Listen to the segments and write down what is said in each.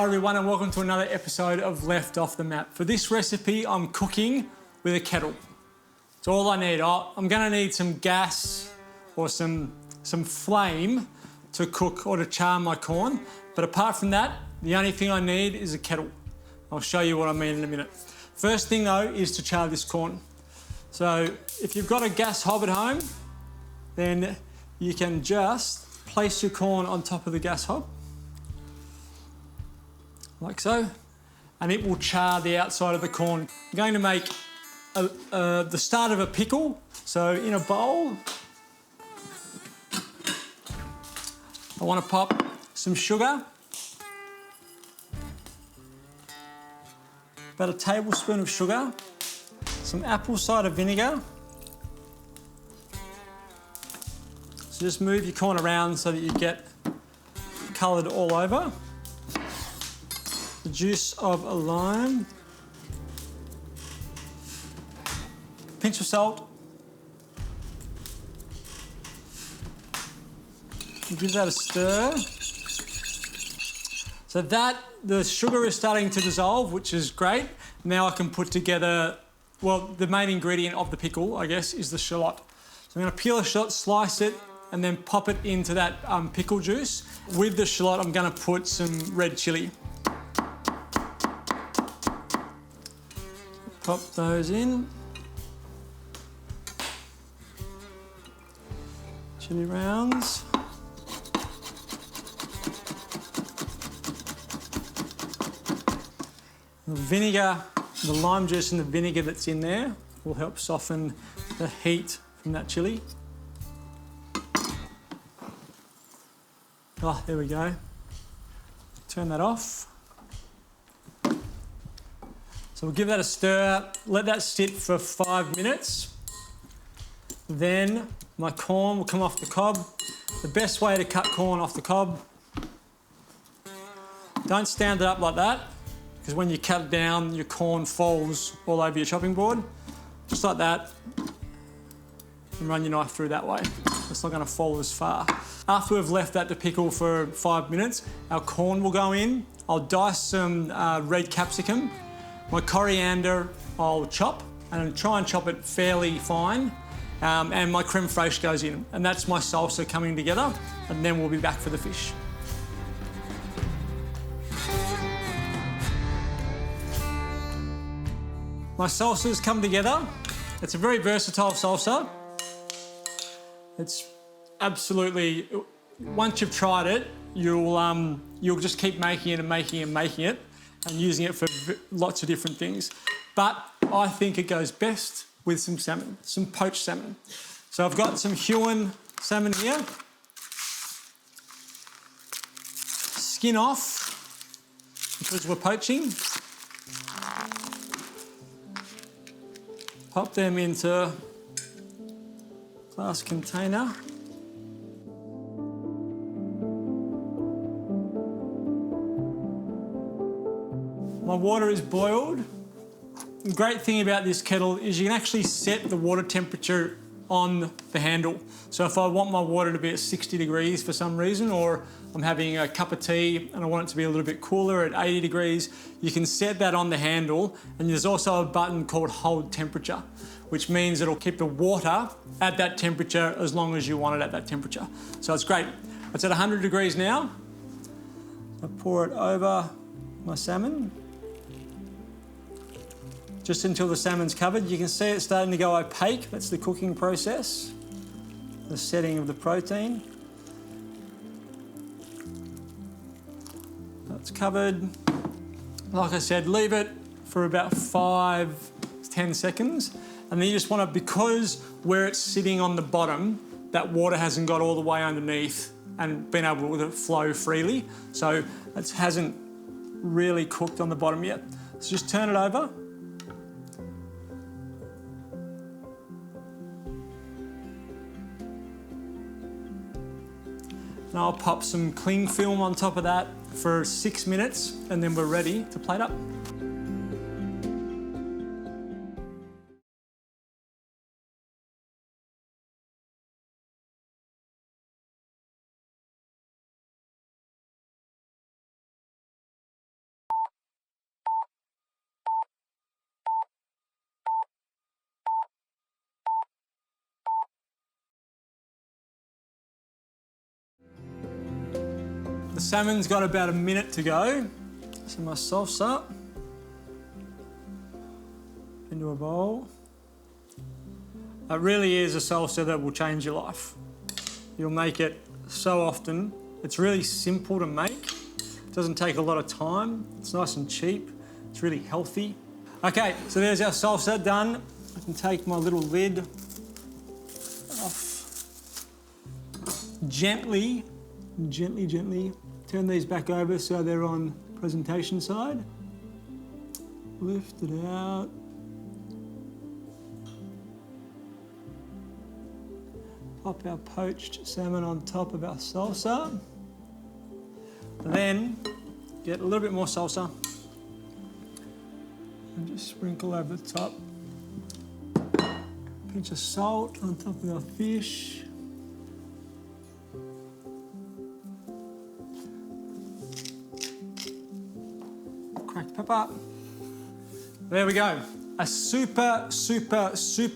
Hi everyone and welcome to another episode of Left Off the Map. For this recipe, I'm cooking with a kettle. It's all I need. I'm gonna need some gas or some flame to cook or to char my corn. But apart from that, the only thing I need is a kettle. I'll show you what I mean in a minute. First thing though is to char this corn. So if you've got a gas hob at home, then you can just place your corn on top of the gas hob, like so, and it will char the outside of the corn. I'm going to make the start of a pickle. So in a bowl, I want to pop some sugar, about a tablespoon of sugar, some apple cider vinegar. So just move your corn around so that you get coloured all over. The juice of a lime, pinch of salt, give that a stir. So the sugar is starting to dissolve, which is great. Now I can put together, well, the main ingredient of the pickle, I guess, is the shallot. So I'm going to peel a shallot, slice it, and then pop it into that pickle juice. With the shallot, I'm going to put some red chilli. Pop those in. Chili rounds. The vinegar, the lime juice and the vinegar that's in there will help soften the heat from that chili. Oh, there we go. Turn that off. So we'll give that a stir, let that sit for 5 minutes. Then my corn will come off the cob. The best way to cut corn off the cob, don't stand it up like that, because when you cut it down, your corn falls all over your chopping board. Just like that, and run your knife through that way. It's not gonna fall as far. After we've left that to pickle for 5 minutes, our corn will go in. I'll dice some red capsicum. My coriander I'll chop and try and chop it fairly fine. And my creme fraiche goes in. And that's my salsa coming together. And then we'll be back for the fish. My salsa's come together. It's a very versatile salsa. It's absolutely, once you've tried it, you'll just keep making it and making it and making it, and using it for lots of different things. But I think it goes best with some salmon, some poached salmon. So I've got some Huon salmon here. Skin off, because we're poaching. Pop them into glass container. My water is boiled. The great thing about this kettle is you can actually set the water temperature on the handle. So if I want my water to be at 60 degrees for some reason, or I'm having a cup of tea and I want it to be a little bit cooler at 80 degrees, you can set that on the handle. And there's also a button called hold temperature, which means it'll keep the water at that temperature as long as you want it at that temperature. So it's great. It's at 100 degrees now. I pour it over my salmon, just until the salmon's covered. You can see it's starting to go opaque. That's the cooking process, the setting of the protein. That's covered. Like I said, leave it for about 5 to 10 seconds. And then you just want to, because where it's sitting on the bottom, that water hasn't got all the way underneath and been able to flow freely. So it hasn't really cooked on the bottom yet. So just turn it over. And I'll pop some cling film on top of that for 6 minutes, and then we're ready to plate up. The salmon's got about a minute to go. So my salsa into a bowl. It really is a salsa that will change your life. You'll make it so often. It's really simple to make. It doesn't take a lot of time. It's nice and cheap. It's really healthy. Okay, so there's our salsa done. I can take my little lid off. Gently turn these back over so they're on presentation side. Lift it out. Pop our poached salmon on top of our salsa. Then get a little bit more salsa and just sprinkle over the top. Pinch of salt on top of our fish. Cracked pepper. There we go. A super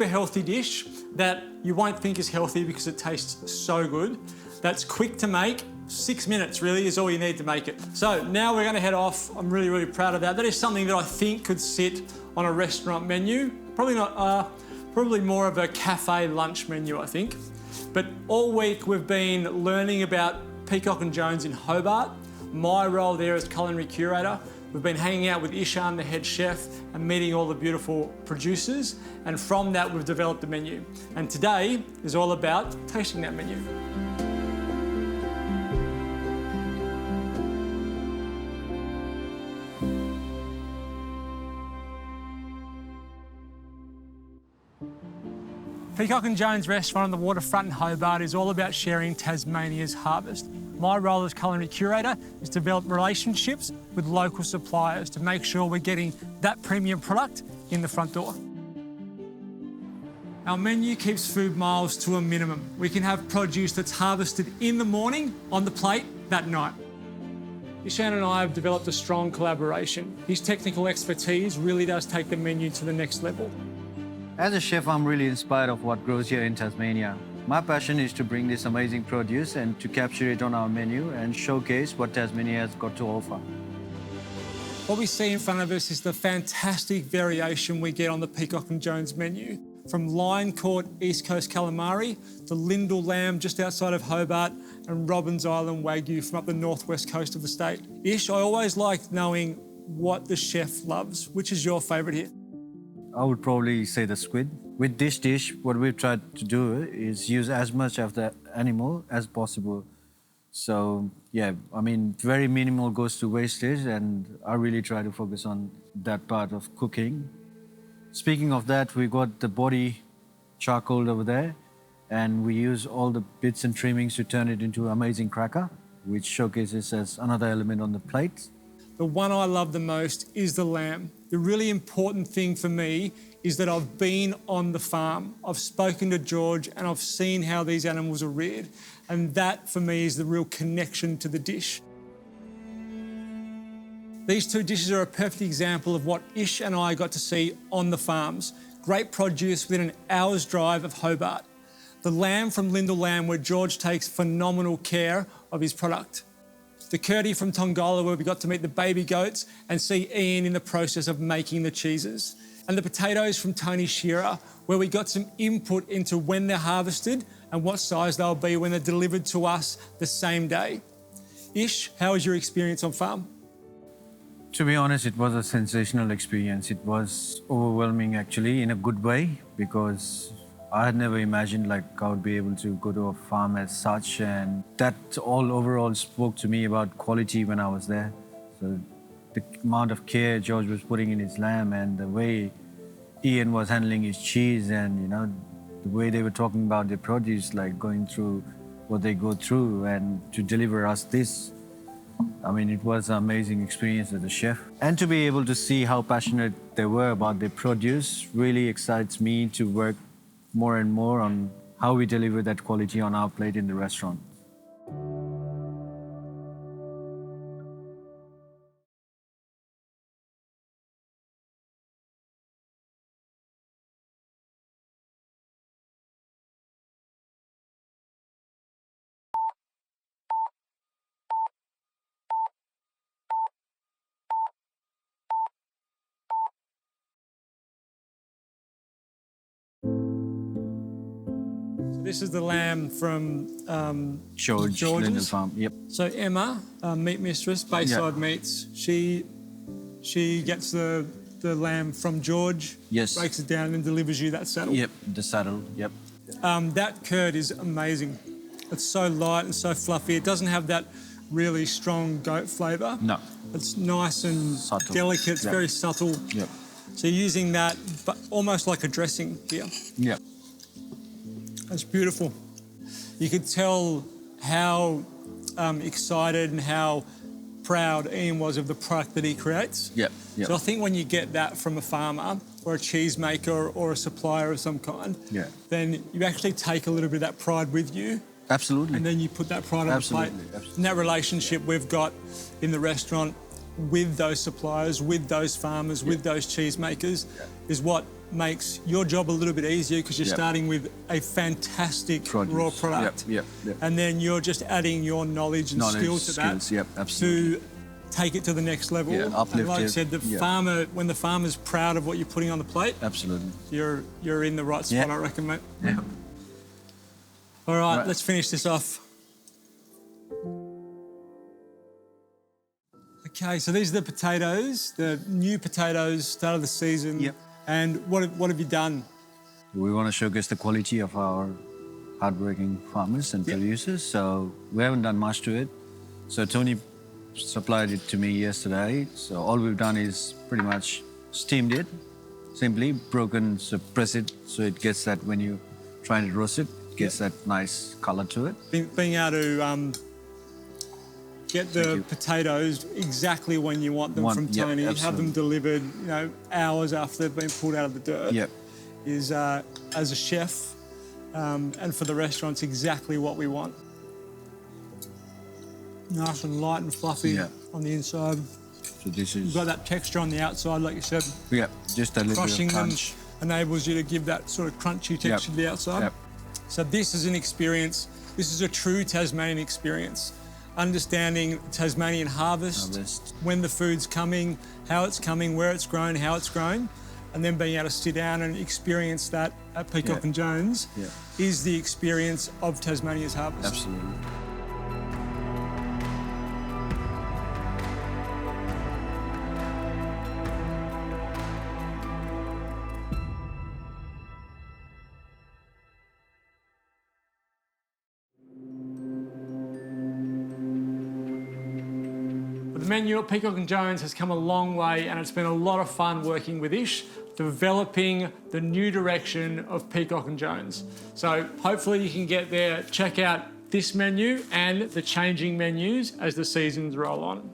healthy dish that you won't think is healthy because it tastes so good. That's quick to make. 6 minutes really is all you need to make it. So now we're going to head off. I'm really proud of that. That is something that I think could sit on a restaurant menu. Probably not, probably more of a cafe lunch menu, I think. But all week we've been learning about Peacock and Jones in Hobart. My role there as culinary curator. We've been hanging out with Ishan, the head chef, and meeting all the beautiful producers. And from that, we've developed the menu. And today is all about tasting that menu. Peacock and Jones restaurant on the waterfront in Hobart is all about sharing Tasmania's harvest. My role as culinary curator is to develop relationships with local suppliers to make sure we're getting that premium product in the front door. Our menu keeps food miles to a minimum. We can have produce that's harvested in the morning on the plate that night. Ishan and I have developed a strong collaboration. His technical expertise really does take the menu to the next level. As a chef, I'm really inspired of what grows here in Tasmania. My passion is to bring this amazing produce and to capture it on our menu and showcase what Tasmania has got to offer. What we see in front of us is the fantastic variation we get on the Peacock and Jones menu. From line-caught East Coast calamari to Lyndall lamb just outside of Hobart and Robbins Island Wagyu from up the northwest coast of the state. Ish, I always like knowing what the chef loves. Which is your favourite here? I would probably say the squid. With this dish, what we've tried to do is use as much of the animal as possible. So, yeah, I mean, very minimal goes to wastage, and I really try to focus on that part of cooking. Speaking of that, we got the body charcoal over there, and we use all the bits and trimmings to turn it into an amazing cracker, which showcases as another element on the plate. The one I love the most is the lamb. The really important thing for me is that I've been on the farm. I've spoken to George and I've seen how these animals are reared. And that, for me, is the real connection to the dish. These two dishes are a perfect example of what Ish and I got to see on the farms. Great produce within an hour's drive of Hobart. The lamb from Lyndall Lamb, where George takes phenomenal care of his product. The curdy from Tongola, where we got to meet the baby goats and see Ian in the process of making the cheeses. And the potatoes from Tony Shearer, where we got some input into when they're harvested and what size they'll be when they're delivered to us the same day. Ish, how was your experience on farm? To be honest, it was a sensational experience. It was overwhelming, actually, in a good way, because I had never imagined I would be able to go to a farm as such, and that all overall spoke to me about quality when I was there. So the amount of care George was putting in his lamb and the way Ian was handling his cheese, and the way they were talking about their produce, going through what they go through and to deliver us this. I mean, it was an amazing experience as a chef. And to be able to see how passionate they were about their produce really excites me to work more and more on how we deliver that quality on our plate in the restaurant. This is the lamb from George's George's Farm. Yep. So Emma, meat mistress, Bayside Meats, she gets the lamb from George, Yes. breaks it down and delivers you that saddle. Yep. The saddle. Yep. That curd is amazing. It's so light and so fluffy. It doesn't have that really strong goat flavour. No. It's nice and Subtle. delicate. It's very subtle. Yep. So you're using that, but almost like a dressing here. Yep. It's beautiful. You could tell how excited and how proud Ian was of the product that he creates. Yep. Yep. So I think when you get that from a farmer or a cheesemaker or a supplier of some kind, Yeah. then you actually take a little bit of that pride with you, Absolutely. and then you put that pride on the plate. Absolutely. And that relationship we've got in the restaurant with those suppliers, with those farmers, with those cheesemakers, is what makes your job a little bit easier, because you're starting with a fantastic raw product. Yep. And then you're just adding your knowledge and skill to skills. that Yep. Absolutely. to take it to the next level. Yeah, uplift and like I it. said, farmer, when the farmer's proud of what you're putting on the plate, Absolutely. you're in the right spot, I reckon, mate. Yeah. All right, let's finish this off. Okay, so these are the potatoes, the new potatoes, start of the season. Yep. And what have you done? We want to showcase the quality of our hardworking farmers and producers. So we haven't done much to it. So Tony supplied it to me yesterday. So all we've done is pretty much steamed it, simply broken, so press it so it gets that, when you're trying to roast it, it gets that nice color to it. Being able to get the potatoes exactly when you want them from Tony, have them delivered, hours after they've been pulled out of the dirt, is, as a chef and for the restaurants, exactly what we want. Nice and light and fluffy on the inside. So this is... You've got that texture on the outside, like you said. Yeah, just a little Crushing bit of them crunch. enables you to give that sort of crunchy texture to the outside. Yep. So this is an experience. This is a true Tasmanian experience. Understanding Tasmanian harvest, when the food's coming, how it's coming, where it's grown, how it's grown, and then being able to sit down and experience that at Peacock and Jones is the experience of Tasmania's harvest. Absolutely. The menu at Peacock and Jones has come a long way, and it's been a lot of fun working with Ish, developing the new direction of Peacock and Jones. So hopefully you can get there, check out this menu and the changing menus as the seasons roll on.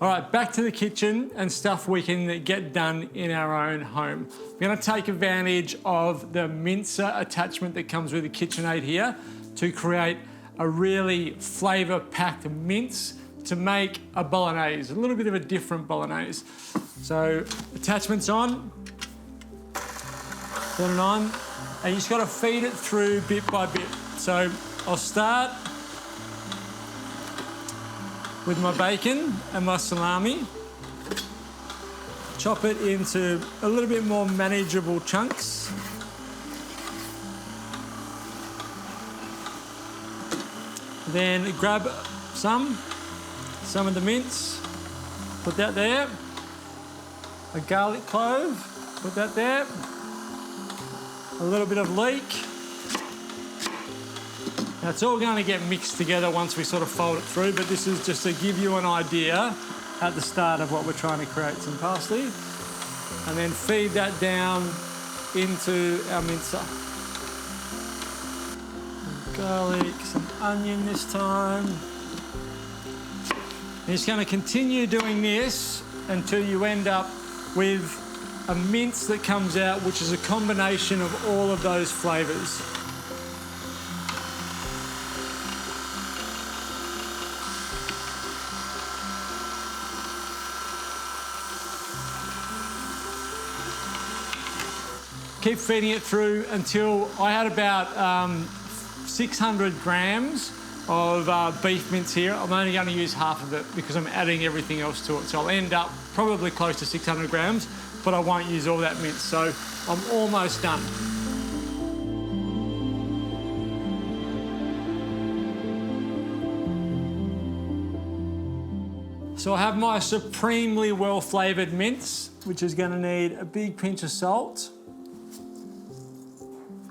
All right, back to the kitchen and stuff we can get done in our own home. We're going to take advantage of the mincer attachment that comes with the KitchenAid here to create a really flavour-packed mince to make a bolognese, a little bit of a different bolognese. So attachment's on, turn it on, and you just got to feed it through bit by bit. So I'll start with my bacon and my salami, chop it into a little bit more manageable chunks. Then grab some of the mince, put that there. A garlic clove, put that there. A little bit of leek. Now it's all going to get mixed together once we sort of fold it through, but this is just to give you an idea at the start of what we're trying to create, some parsley. And then feed that down into our mincer. Some garlic, some onion this time. And it's going to continue doing this until you end up with a mince that comes out, which is a combination of all of those flavours. Keep feeding it through until I had about 600 grams of beef mince here. I'm only going to use half of it because I'm adding everything else to it. So I'll end up probably close to 600 grams, but I won't use all that mince. So I'm almost done. So I have my supremely well-flavoured mince, which is going to need a big pinch of salt.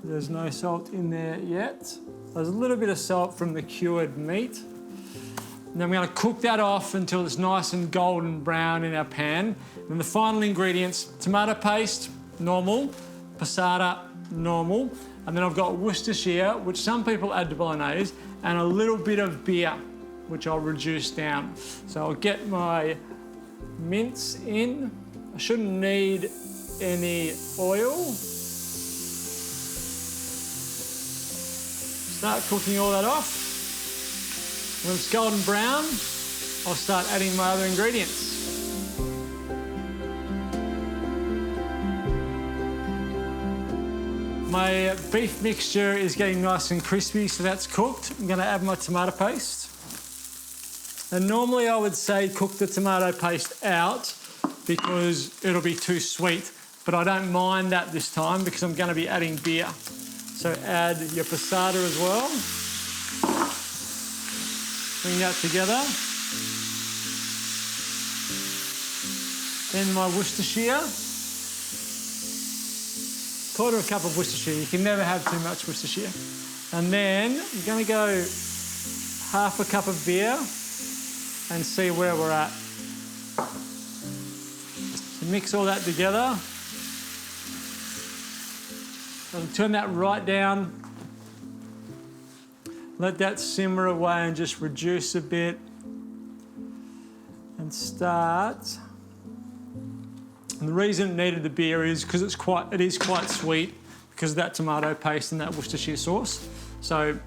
There's no salt in there yet. There's a little bit of salt from the cured meat. And then we're going to cook that off until it's nice and golden brown in our pan. And the final ingredients, tomato paste, normal, passata, normal. And then I've got Worcestershire, which some people add to bolognese, and a little bit of beer, which I'll reduce down. So I'll get my mince in. I shouldn't need any oil. Start cooking all that off. When it's golden brown, I'll start adding my other ingredients. My beef mixture is getting nice and crispy, so that's cooked. I'm gonna add my tomato paste. And normally I would say cook the tomato paste out because it'll be too sweet, but I don't mind that this time because I'm gonna be adding beer. So add your passata as well. Bring that together. Then my Worcestershire. Quarter cup of Worcestershire. You can never have too much Worcestershire. And then I'm going to go half a cup of beer and see where we're at. So mix all that together. I'll turn that right down. Let that simmer away and just reduce a bit. And start. And the reason it needed the beer is because it is quite sweet because of that tomato paste and that Worcestershire sauce. So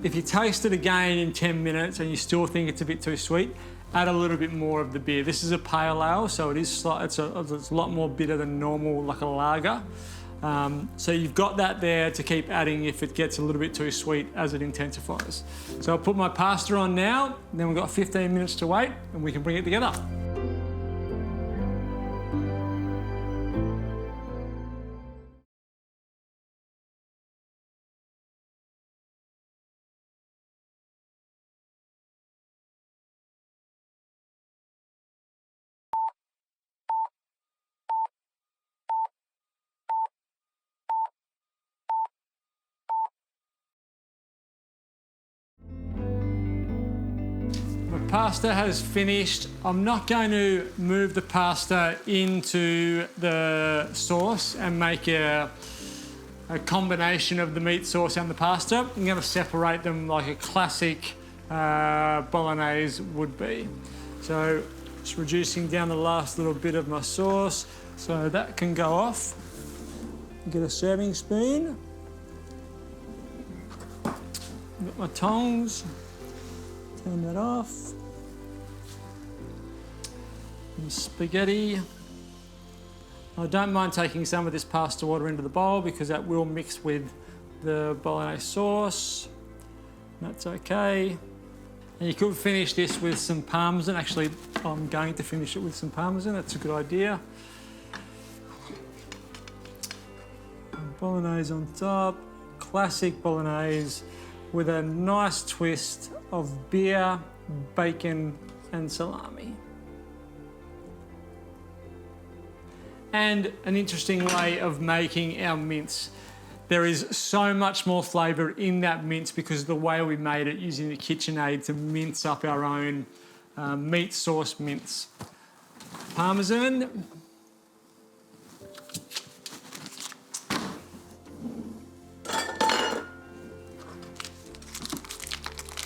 if you taste it again in 10 minutes and you still think it's a bit too sweet, add a little bit more of the beer. This is a pale ale, so it's a lot more bitter than normal, like a lager. So you've got that there to keep adding if it gets a little bit too sweet as it intensifies. So I'll put my pasta on now, and then we've got 15 minutes to wait and we can bring it together. Pasta has finished. I'm not going to move the pasta into the sauce and make a combination of the meat sauce and the pasta. I'm going to separate them like a classic bolognese would be. So just reducing down the last little bit of my sauce so that can go off. Get a serving spoon. Got my tongs. Turn that off. And spaghetti. I don't mind taking some of this pasta water into the bowl because that will mix with the bolognese sauce. That's okay. And you could finish this with some parmesan. Actually, I'm going to finish it with some parmesan. That's a good idea. Bolognese on top. Classic bolognese with a nice twist of beer, bacon, and salami. And an interesting way of making our mince. There is so much more flavour in that mince because of the way we made it using the KitchenAid to mince up our own meat sauce mince. Parmesan.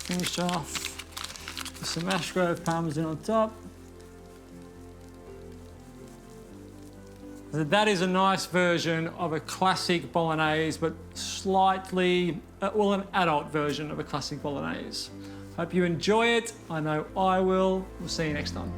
Finish off with some Ashgrove Parmesan on top. So that is a nice version of a classic bolognese, but slightly, well, an adult version of a classic bolognese. Hope you enjoy it. I know I will. We'll see you next time.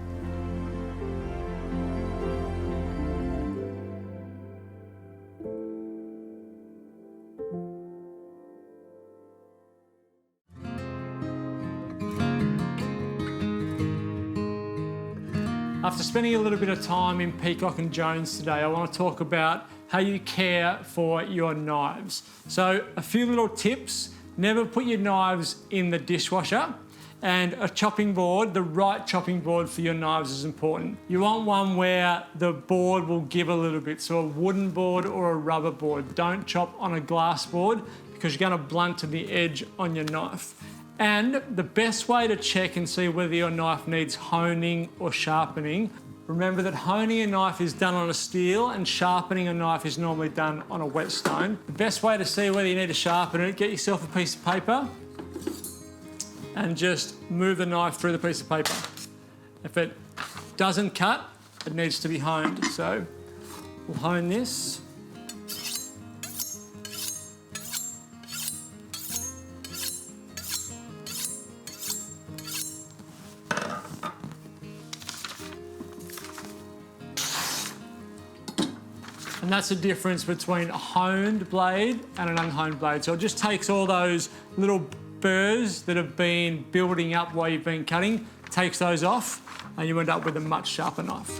After spending a little bit of time in Peacock and Jones today, I want to talk about how you care for your knives. So a few little tips. Never put your knives in the dishwasher. And a chopping board, the right chopping board for your knives is important. You want one where the board will give a little bit. So a wooden board or a rubber board. Don't chop on a glass board because you're going to blunt to the edge on your knife. And the best way to check and see whether your knife needs honing or sharpening, remember that honing a knife is done on a steel and sharpening a knife is normally done on a whetstone. The best way to see whether you need to sharpen it, get yourself a piece of paper and just move the knife through the piece of paper. If it doesn't cut, it needs to be honed. So we'll hone this. And that's the difference between a honed blade and an unhoned blade. So it just takes all those little burrs that have been building up while you've been cutting, takes those off, and you end up with a much sharper knife.